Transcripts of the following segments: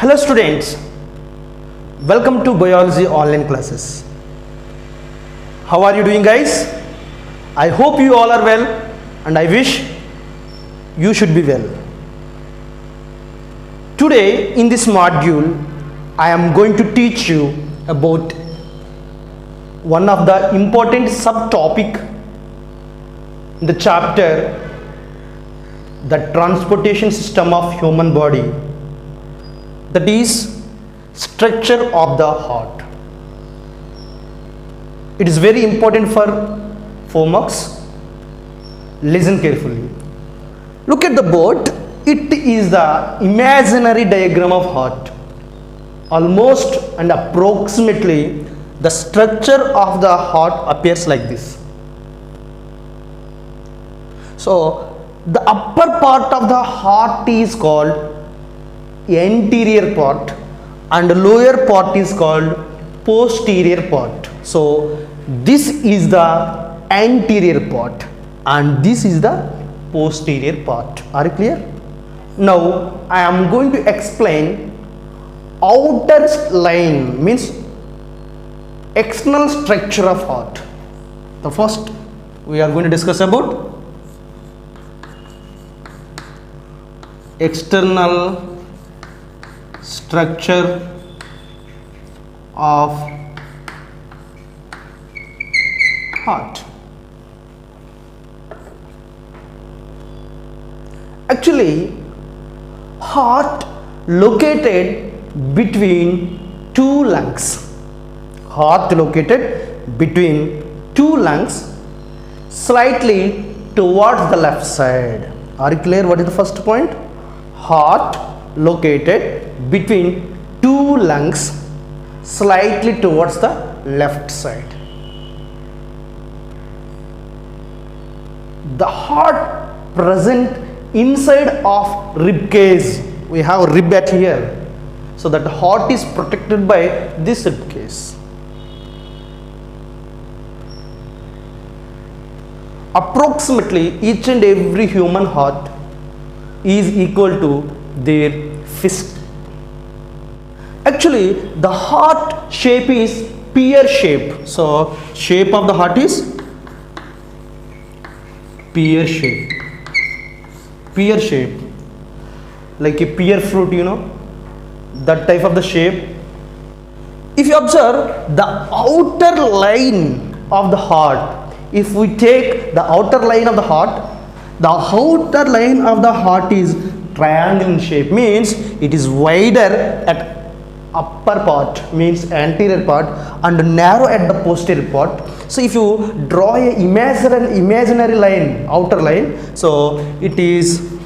Hello students, welcome to biology online classes. How are you doing guys? I hope you all are well and I wish you should be well. Today in this module I am going to teach you about one of the important subtopic in the chapter, the transportation system of human body, that is structure of the heart. It is very important for 4 marks. Listen carefully. Look at the board. It is the imaginary diagram of heart. Almost and approximately the structure of the heart appears like this. So the upper part of the heart is called anterior part and lower part is called posterior part. So this is the anterior part and this is the posterior part. Are you clear? Now I am going to explain outer line, means external structure of heart. The first we are going to discuss about external structure of heart. Actually, heart located between two lungs. Heart located between two lungs, slightly towards the left side. Are you clear? What is the first point? Heart located between two lungs, slightly towards the left side. The heart present inside of rib cage. We have rib at here, so that the heart is protected by this rib cage. Approximately each and every human heart is equal to their fist. Actually the heart shape is pear shape. So shape of the heart is pear shape. Pear shape, like a pear fruit, you know, that type of the shape. If you observe the outer line of the heart, if we take the outer line of the heart, the outer line of the heart is triangle in shape, means it is wider at upper part, means anterior part, and narrow at the posterior part. So if you draw a imaginary line, outer line, so it is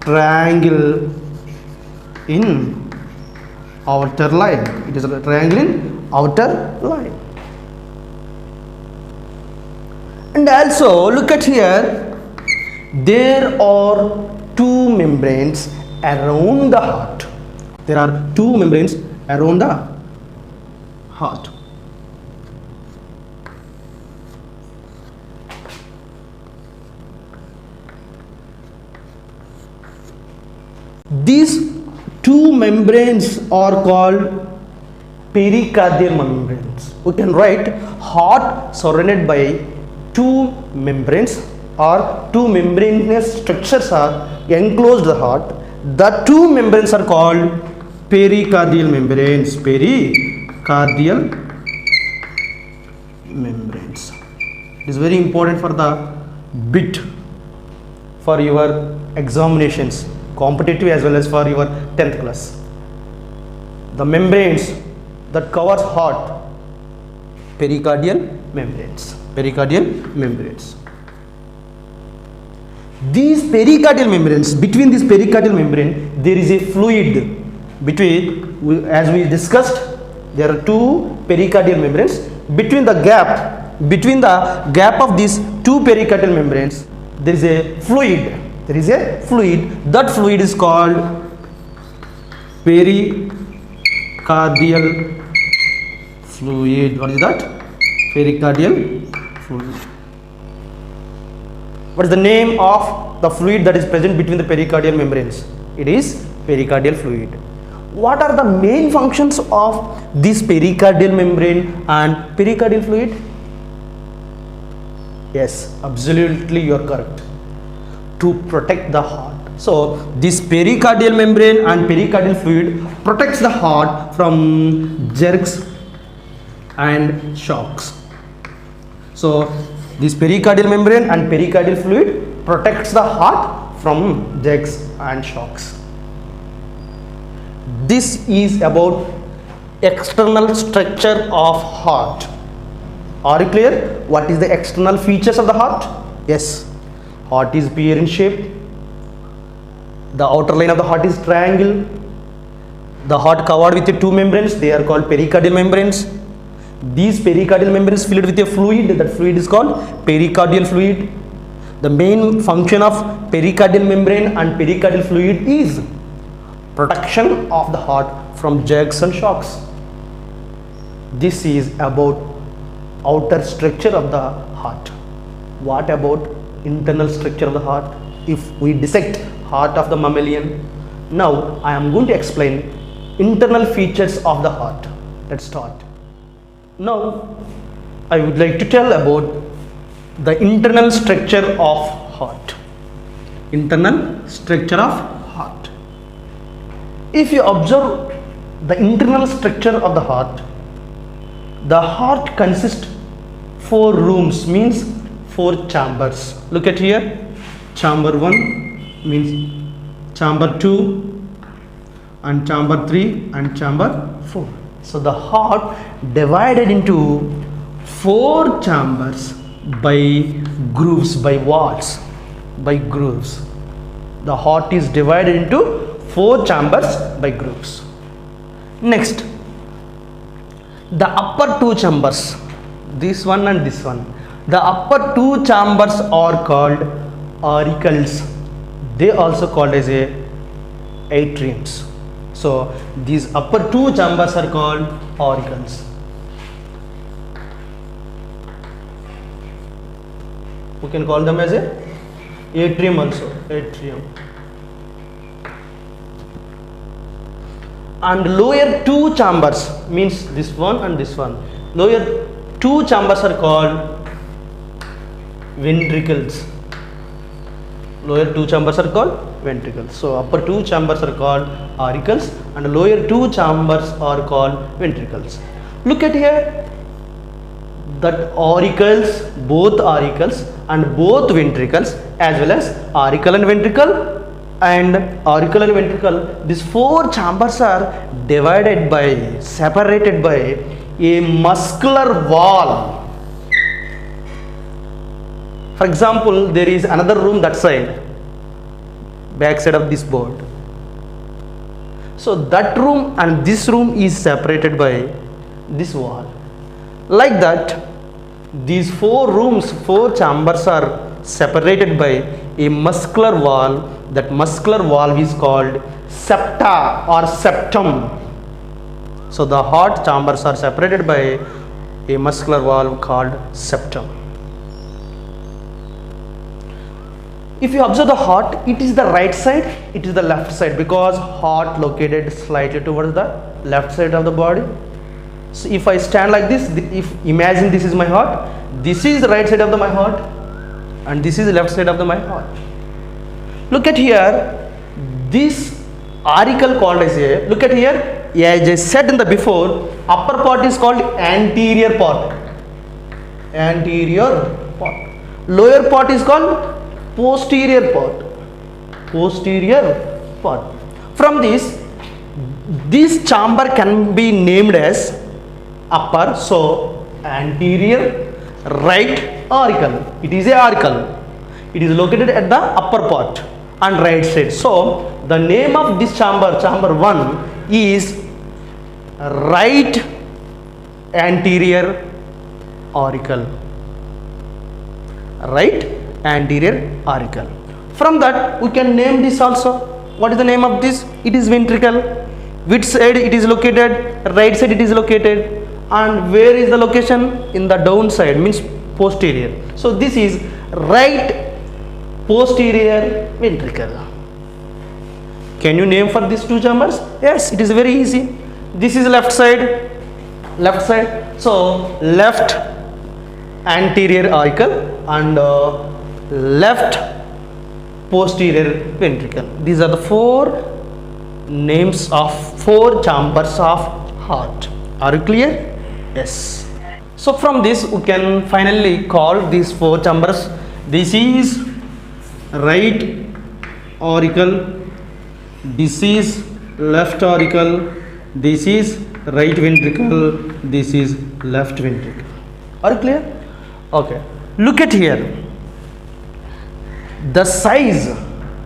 triangle in outer line. It is a triangle in outer line. And also look at here, there are two membranes around the heart. There are two membranes around the heart. These two membranes are called pericardial membranes. We can write heart surrounded by two membranes, or two membranous structures are enclosed the heart. The two membranes are called pericardial membranes. Pericardial membranes. It is very important for the bit for your examinations, competitive as well as for your 10th class. The membranes that covers heart, pericardial membranes. Pericardial membranes. These pericardial membranes, between this pericardial membrane there is a fluid. Between, as we discussed, there are two pericardial membranes. Between the gap of these two pericardial membranes there is a fluid. There is a fluid. That fluid is called pericardial fluid. What is that? Pericardial fluid. What is the name of the fluid that is present between the pericardial membranes? It is pericardial fluid. what are the main functions of this pericardial membrane and pericardial fluid? Yes, absolutely, you are correct. To protect the heart. So this pericardial membrane and pericardial fluid protects the heart from jerks and shocks. So this pericardial membrane and pericardial fluid protects the heart from jerks and shocks. This is about external structure of heart. Are you clear? What is the external features of the heart? Yes, heart is pear in shape. The outer line of the heart is triangle. The heart covered with two membranes, they are called pericardial membranes. These pericardial membranes filled with a fluid, that fluid is called pericardial fluid. The main function of pericardial membrane and pericardial fluid is protection of the heart from jerks and shocks. This is about outer structure of the heart. What about internal structure of the heart? If we dissect heart of the mammalian, now I am going to explain internal features of the heart. Let's start. Now I would like to tell about the internal structure of heart. Internal structure of heart. If you observe the internal structure of the heart consists 4 rooms, means 4 chambers. Look at here, chamber 1 means chamber 2 and chamber 3 and chamber 4. So the heart divided into 4 chambers by grooves, by walls, by grooves. The heart is divided into 4 chambers by grooves. Next, the upper 2 chambers, this one and this one. The upper 2 chambers are called auricles. They also called as a atriums. So these upper 2 chambers are called auricles. We can call them as a atrium also, atrium. And lower 2 chambers, means this one and this one. Lower 2 chambers are called ventricles. Lower 2 chambers are called ventricles. So upper 2 chambers are called auricles and lower 2 chambers are called ventricles. Look at here, that auricles, both auricles and both ventricles, as well as auricle and ventricle, these 4 chambers are divided by, separated by a muscular wall. For example, there is another room that side, back side of this board. So that room and this room is separated by this wall. Like that, these 4 rooms, 4 chambers are separated by a muscular wall. That muscular wall is called septa or septum. So the heart chambers are separated by a muscular wall called septum. If you observe the heart, it is the right side, it is the left side, because heart located slightly towards the left side of the body. So if I stand like this, if imagine this is my heart, this is the right side of my heart and this is the left side of my heart. Look at here, this auricle called as a, look at here, as I said in the before, upper part is called anterior part. Anterior part. Lower part is called posterior part. Posterior part. From this chamber can be named as upper, so anterior right auricle. It is a auricle. It is located at the upper part and right side. So the name of this chamber, chamber 1, is right anterior auricle. Right anterior auricle. From that we can name this also. What is the name of this? It is ventricle. Which side it is located? Right side it is located. And where is the location? In the down side, means posterior. So this is right posterior ventricle. Can you name for these two chambers? Yes, it is very easy. This is left side, left side. So left anterior auricle and left posterior ventricle. These are the four names of four chambers of heart. Are you clear? Yes. So from this we can finally call these four chambers. This is right auricle, this is left auricle, this is right ventricle, this is left ventricle. Are you clear? Okay. Look at here. The size,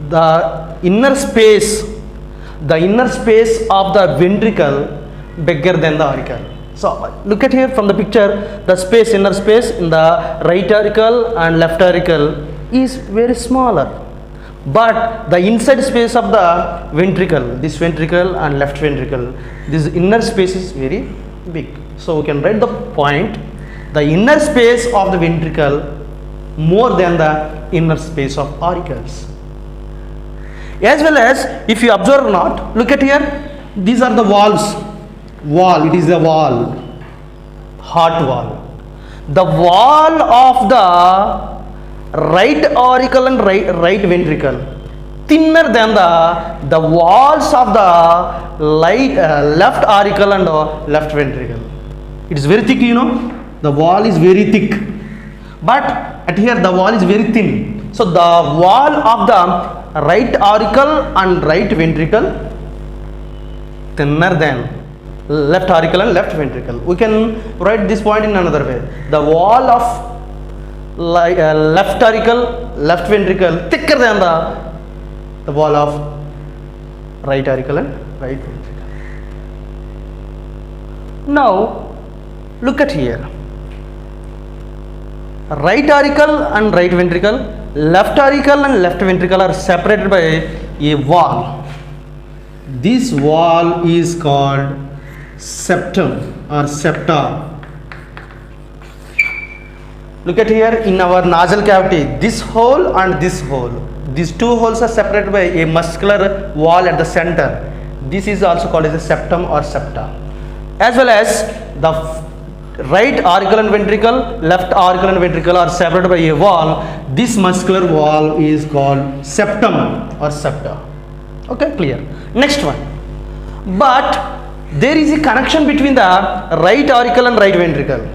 the inner space of the ventricle bigger than the auricle. So look at here from the picture, the space, inner space in the right auricle and left auricle is very smaller. But the inside space of the ventricle, this ventricle and left ventricle, this inner space is very big. So we can write the point, the inner space of the ventricle more than the inner space of auricles. As well as if you observe or not, look at here, these are the walls. Wall, it is a wall, heart wall. The wall of the right auricle and right ventricle thinner than the walls of the left auricle and left ventricle. It is very thick, you know. The wall is very thick, but at here the wall is very thin. So the wall of the right auricle and right ventricle thinner than left auricle and left ventricle. We can write this point in another way. The wall of left auricle, left ventricle thicker than the wall of right auricle and right ventricle. Now look at here. Right auricle and right ventricle, left auricle and left ventricle are separated by a wall. This wall is called septum or septa. Look at here in our nasal cavity, this hole and this hole. These two holes are separated by a muscular wall at the center. This is also called as a septum or septa. As well as the right auricle and ventricle, left auricle and ventricle are separated by a wall. This muscular wall is called septum or septa. Okay, clear. Next one. But there is a connection between the right auricle and right ventricle.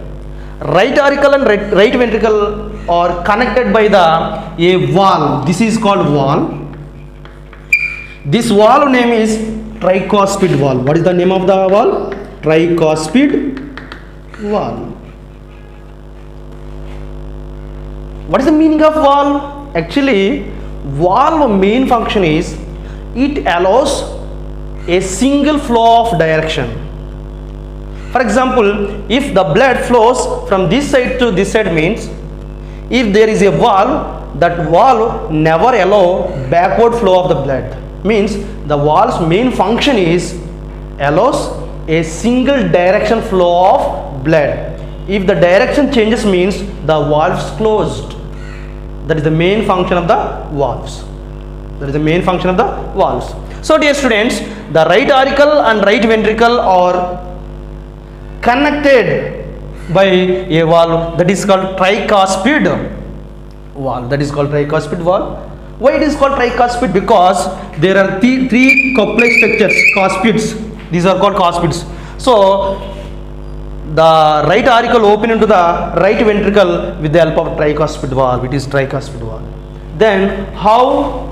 Right auricle and right ventricle are connected by a wall. This is called wall. This wall name is tricuspid wall. What is the name of the wall? Tricuspid wall. What is the meaning of wall? Actually, wall main function is it allows a single flow of direction. For example, if the blood flows from this side to this side means if there is a wall, that wall never allow backward flow of the blood. Means the wall's main function is allows a single direction flow of blood. If the direction changes means the valve is closed. That is the main function of the valves. That is the main function of the valves. So dear students, the right auricle and right ventricle are connected by a valve that is called tricuspid valve. That is called tricuspid valve. Why it is called tricuspid? Because there are three coupled structures, cuspids. These are called cuspids. So the right auricle open into the right ventricle with the help of tricuspid valve. It is tricuspid valve. Then how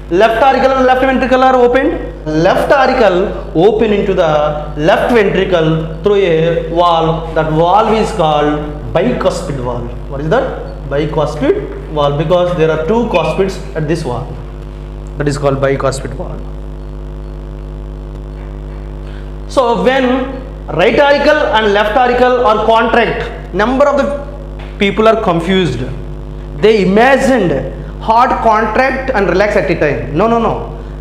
left auricle and left ventricle are opened? Left auricle open into the left ventricle through a valve. That valve is called bicuspid valve. What is that? Bicuspid valve, because there are two cuspids at this valve. That is called bicuspid valve. So when right auricle and left auricle are contract, number of the people are confused. They imagined heart contract and relax at a time. No.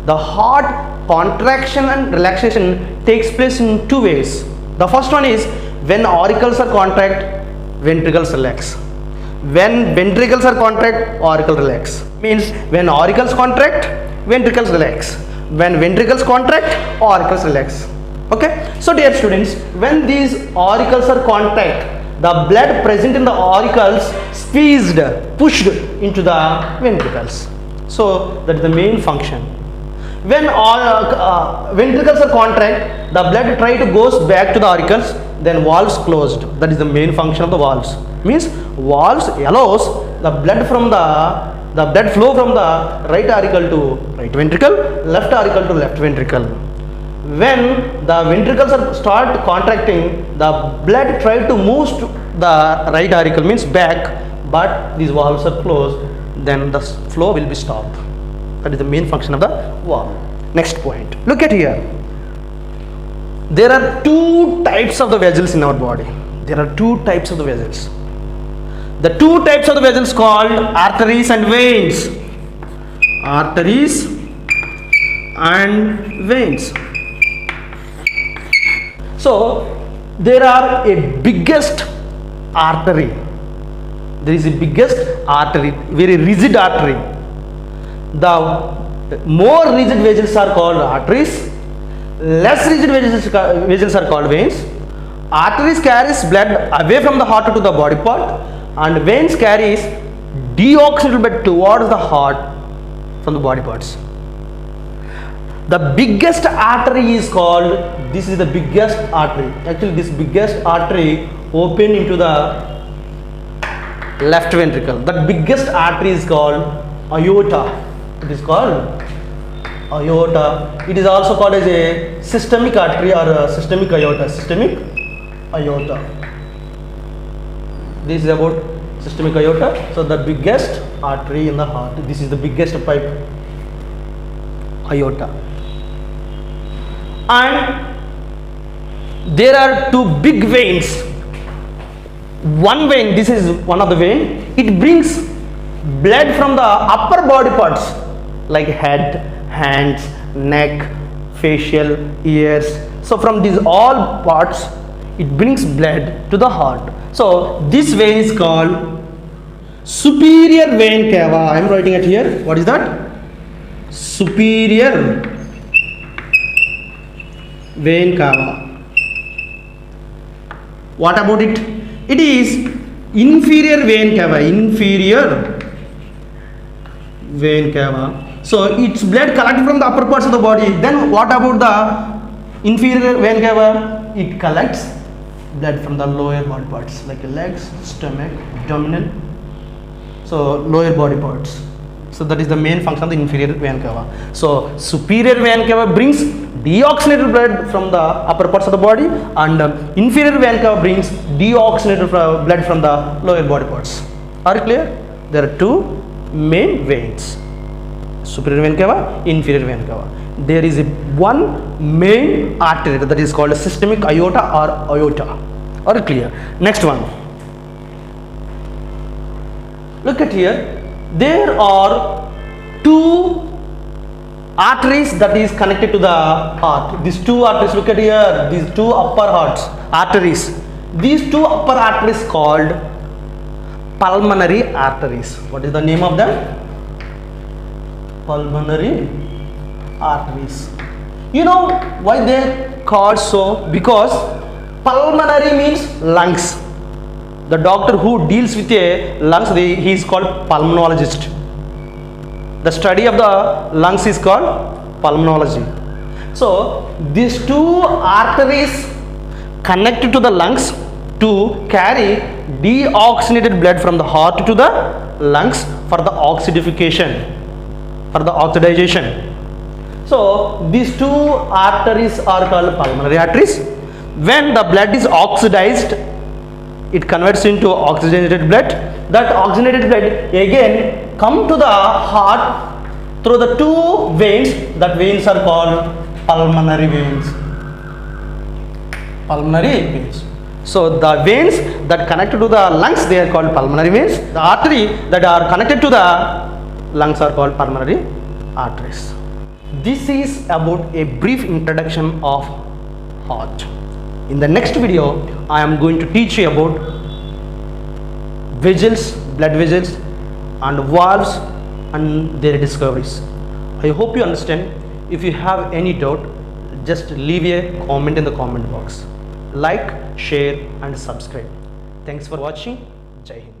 The heart contraction and relaxation takes place in two ways. The first one is when auricles are contract, ventricles relax. When ventricles are contract, auricle relax. Means when auricles contract, ventricles relax. when ventricles contract, auricles relax. Okay, so dear students, when these auricles are contract, the blood present in the auricles squeezed, pushed into the ventricles. So that is the main function. When ventricles are contract, the blood try to goes back to the auricles, then valves closed. That is the main function of the valves. Means valves allows the blood from the blood flow from the right auricle to right ventricle, left auricle to left ventricle. When the ventricles are start contracting, the blood try to move to the right auricle, means back, but these valves are closed, then the flow will be stopped. That is the main function of the valve. Next point, look at here. There are two types of the vessels in our body. There are two types of the vessels. The two types of the vessels called arteries and veins. Arteries and veins. So there are a biggest artery. There is a biggest artery, very rigid artery. The more rigid vessels are called arteries. Less rigid vessels are called veins. Arteries carries blood away from the heart to the body part, and veins carries deoxygenated blood towards the heart from the body parts. The biggest artery is called, this is the biggest artery. Actually, this biggest artery open into the left ventricle. The biggest artery is called aorta. It is called aorta. It is also called as a systemic artery or a systemic aorta. Systemic aorta. This is about systemic aorta. So the biggest artery in the heart. This is the biggest pipe, aorta. And there are two big veins. One vein, this is one of the vein. It brings blood from the upper body parts like head, hands, neck, facial, ears. So from these all parts, it brings blood to the heart. So this vein is called superior vein cava. I am writing it here. What is that? Superior vein cava. What about it? It is inferior vein cava. Inferior vein cava. So its blood collected from the upper parts of the body. Then what about the inferior vein cava? It collects blood from the lower body parts like legs, stomach, abdominal. So lower body parts. So that is the main function of the inferior vein cava. So superior vein cava brings deoxygenated blood from the upper parts of the body, and inferior vein cava brings deoxygenated blood from the lower body parts. Are you clear? There are two main veins. Superior vein cava, inferior vein cava. There is one main artery that is called systemic aorta or aorta. Are you clear? Next one. Look at here. There are two arteries that is connected to the heart. These two arteries, look at here, these two upper arteries. These two upper arteries called pulmonary arteries. What is the name of them? Pulmonary arteries. You know why they called so? Because pulmonary means lungs. The doctor who deals with a lungs, he is called pulmonologist. The study of the lungs is called pulmonology. So these two arteries connected to the lungs to carry deoxygenated blood from the heart to the lungs for the oxidification, for the oxidization. So these two arteries are called pulmonary arteries. When the blood is oxidized, it converts into oxygenated blood. That oxygenated blood again come to the heart through the two veins. That veins are called pulmonary veins. Pulmonary veins. So the veins that connected to the lungs, they are called pulmonary veins. The artery that are connected to the lungs are called pulmonary arteries. This is about a brief introduction of heart. In the next video, I am going to teach you about vessels, blood vessels and valves and their discoveries. I hope you understand. If you have any doubt, just leave a comment in the comment box. Like, share and subscribe. Thanks for watching. Jai Hind.